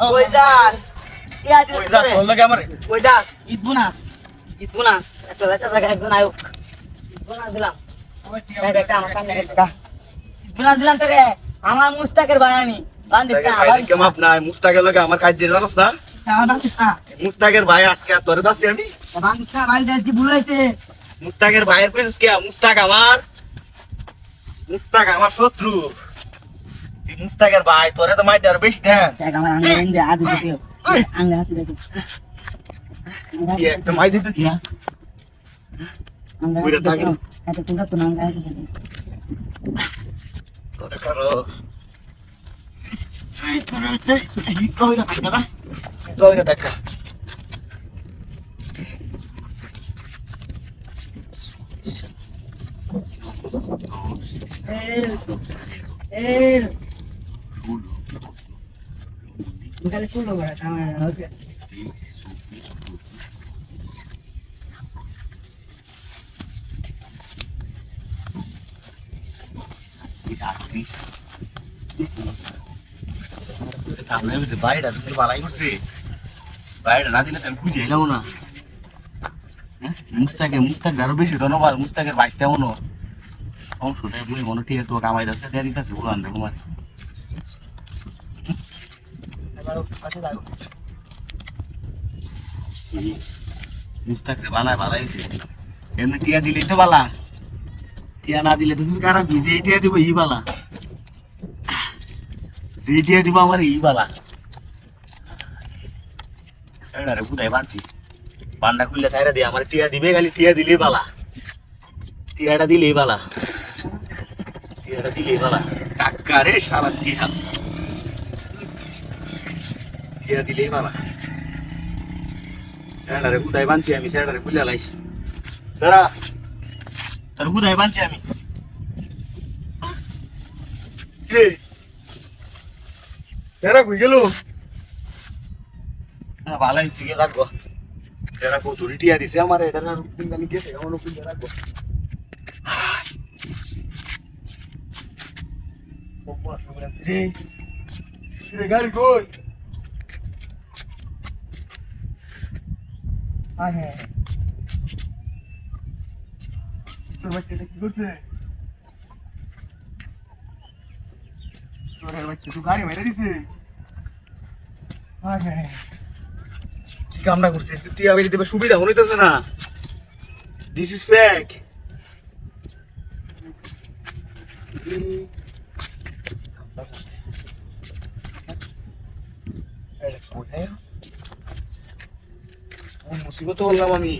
কই যাস yeah this কই যাস তোর লাগে আমারে কই যাস ঈদ বোনাস একটা জায়গায় একজন আয়োগ ঈদ বোনাস দিলাম এটা আমার সামনে একটা ঈদ বোনাস দিলাম তোরে আমার মুস্তাকের বানানি বান্দিস না ভাই কেমন আপনার মুস্তাকের লাগে আমার কাজ দিয়ে জানোস না মুস্তাকের ভাই আজকে তোরে যাচ্ছি আমি বান্দিস না ভাই যাচ্ছি বুলাইতে মুস্তাকের ভাইয়ের কইছিস কে মুস্তাক আমার শত্রু তুই মুস্তাকের ভাই তোরে তো মাইটা আর বেশি দেন জায়গা আমার আঙ্গে এনে আদি দিও আঙ্গে হাতে দিও কি একটা মাই দিতে কি আঙ্গে বুইরা থাকি এত কুন্ডা তো আঙ্গে হাতে দিও তোরে করো এই তোরে কইরা থাকা না কইরা থাকা el dale culo para acá oke বাইরে তুমি বালাই করছে বাইরে না দিলে তুমি বুঝে এলাও না মুস্তাক আরো বেশি ধন্যবাদ মুস্তাকের বাইশ তেমন অংশটা বুঝে মনে ঠিক তো কামাই যাচ্ছে দিয়ে দিতেছে উড়ান দেখো মানে মুস্তাকরে বালাইছে এমনি টিয়া দিলেই তো বালা টিয়া না দিলে তুমি কারা ভিজে টিয়া দিব ই বালা যে টিয়া দিব আমার ই বালা সাইডারে বুদাই বাঁচি পান্ডা খুললে সাইডা দিয়ে আমার টিয়া দিবে খালি টিয়া দিলেই বালা টিয়াটা দিলেই বালা টিয়াটা দিলেই বালা টাকা রে সারা টিয়া দিলেই বালা সাইডারে বুদাই বাঁচি আমি সাইডারে খুলে লাই সারা তোর বুদাই বাঁচি আমি সারা কই গেল ভালাই শিখে থাকবো যারা কত টিয়া দিছে আমার এটা আমি গেছে এমন খুলে রাখবো গাড়ি কই হ্যাঁ তোর বাচ্চাটা কি করছে তোর বাচ্চা তো গাড়ি মেরে দিছে হ্যাঁ কি কামনা করছে তুই আগে দিতে সুবিধা হইতেছে না দিস ইজ ফেক মুসিবত হলাম আমি